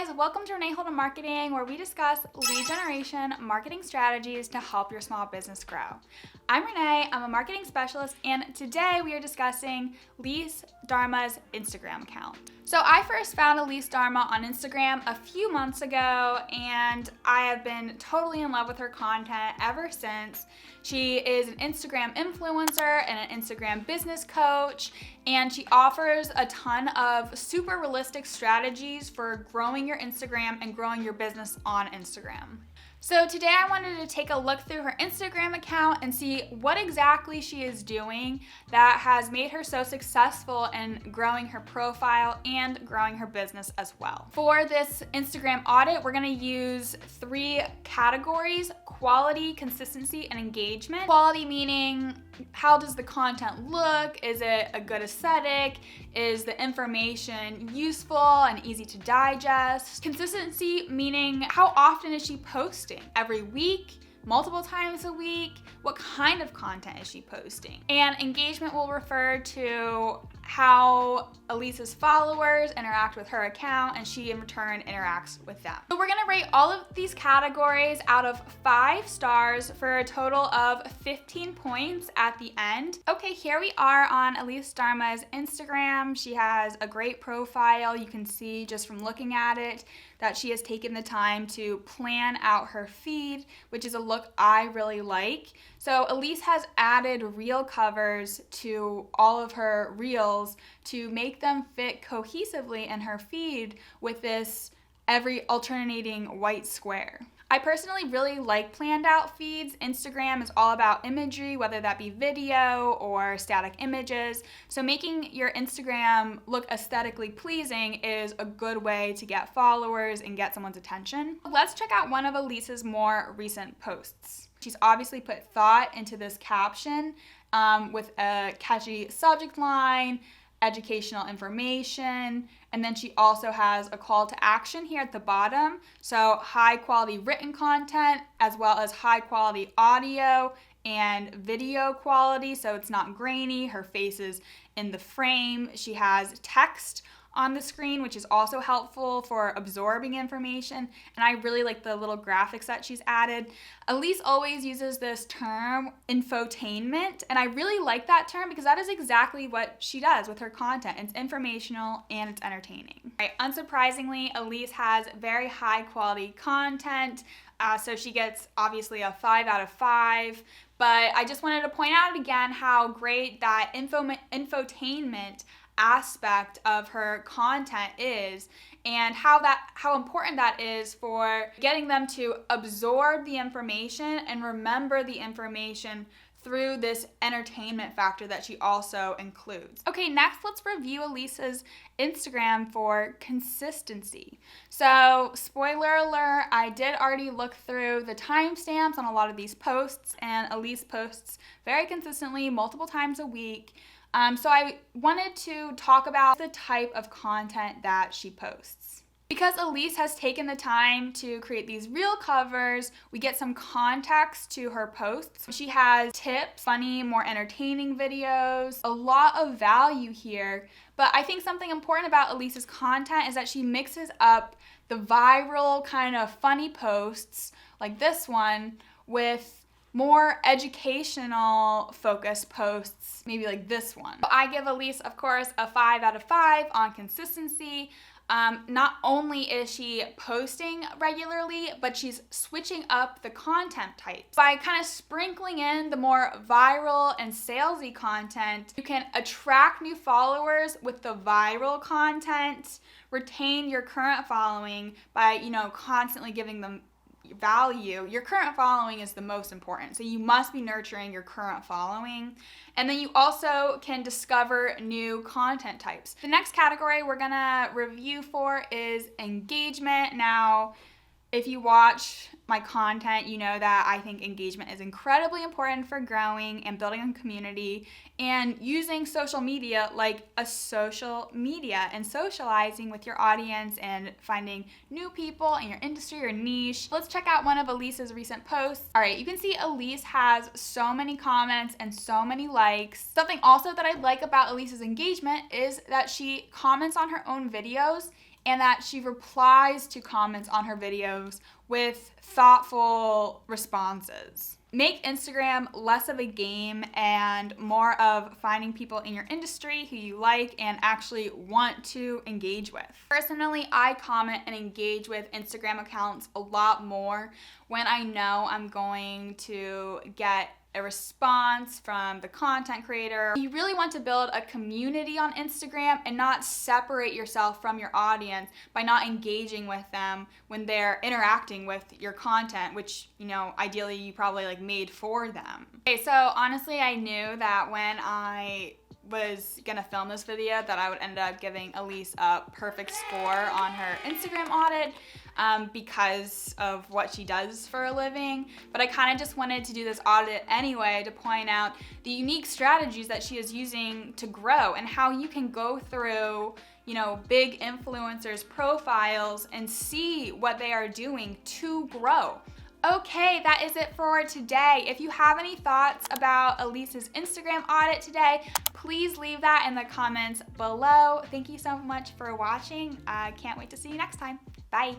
guys, welcome to Renee Holden Marketing, where we discuss lead generation marketing strategies to help your small business grow. I'm Renee, I'm a marketing specialist, and today we are discussing Elise Darma's Instagram account. So I first found Elise Darma on Instagram a few months ago, and I have been totally in love with her content ever since. She is an Instagram influencer and an Instagram business coach, and she offers a ton of super realistic strategies for growing your Instagram and growing your business on Instagram. So today I wanted to take a look through her Instagram account and see what exactly she is doing that has made her so successful in growing her profile and growing her business as well. For this Instagram audit, we're going to use 3 categories: quality, consistency, and engagement. Quality meaning, how does the content look? Is it a good aesthetic? Is the information useful and easy to digest? Consistency meaning, how often is she posting? Every week? Multiple times a week? What kind of content is she posting? And engagement will refer to how Elise's followers interact with her account and she in return interacts with them. So we're gonna rate all of these categories out of 5 stars for a total of 15 points at the end. Okay, here we are on Elise Darma's Instagram. She has a great profile. You can see just from looking at it that she has taken the time to plan out her feed, which is a look I really like. So Elise has added reel covers to all of her reels to make them fit cohesively in her feed with this every alternating white square. I personally really like planned out feeds. Instagram is all about imagery, whether that be video or static images. So making your Instagram look aesthetically pleasing is a good way to get followers and get someone's attention. Let's check out one of Elise's more recent posts. She's obviously put thought into this caption with a catchy subject line, educational information, and then she also has a call to action here at the bottom. So high quality written content as well as high quality audio and video quality, so it's not grainy. Her face is in the frame. She has text on the screen, which is also helpful for absorbing information, and I really like the little graphics that she's added. Elise always uses this term, infotainment, and I really like that term because that is exactly what she does with her content. It's informational and it's entertaining. Right, unsurprisingly, Elise has very high quality content, so she gets obviously a 5 out of 5, but I just wanted to point out again how great that infotainment aspect of her content is, and how important that is for getting them to absorb the information and remember the information through this entertainment factor that she also includes. Okay, next let's review Elise's Instagram for consistency. So, spoiler alert, I did already look through the timestamps on a lot of these posts, and Elise posts very consistently multiple times a week. So I wanted to talk about the type of content that she posts. Because Elise has taken the time to create these reel covers, we get some context to her posts. She has tips, funny, more entertaining videos, a lot of value here. But I think something important about Elise's content is that she mixes up the viral kind of funny posts like this one with more educational focused posts, maybe like this one. I give Elise, of course, a 5 out of 5 on consistency. Not only is she posting regularly, but she's switching up the content types. By kind of sprinkling in the more viral and salesy content, you can attract new followers with the viral content, retain your current following by, constantly giving them value. Your current following is the most important, so you must be nurturing your current following. And then you also can discover new content types. The next category we're gonna review for is engagement. Now, if you watch my content, you know that I think engagement is incredibly important for growing and building a community and using social media like a social media and socializing with your audience and finding new people in your industry or niche. Let's check out one of Elise's recent posts. All right, you can see Elise has so many comments and so many likes. Something also that I like about Elise's engagement is that she comments on her own videos and that she replies to comments on her videos with thoughtful responses. Make Instagram less of a game and more of finding people in your industry who you like and actually want to engage with. Personally, I comment and engage with Instagram accounts a lot more when I know I'm going to get a response from the content creator. You really want to build a community on Instagram and not separate yourself from your audience by not engaging with them when they're interacting with your content, which, you know, ideally you probably like made for them. Okay, so honestly, I knew that when I was gonna film this video that I would end up giving Elise a perfect score on her Instagram audit because of what she does for a living. But I kind of just wanted to do this audit anyway to point out the unique strategies that she is using to grow and how you can go through, you know, big influencers' profiles and see what they are doing to grow. Okay, that is it for today. If you have any thoughts about Elise's Instagram audit today, please leave that in the comments below. Thank you so much for watching. I can't wait to see you next time. Bye.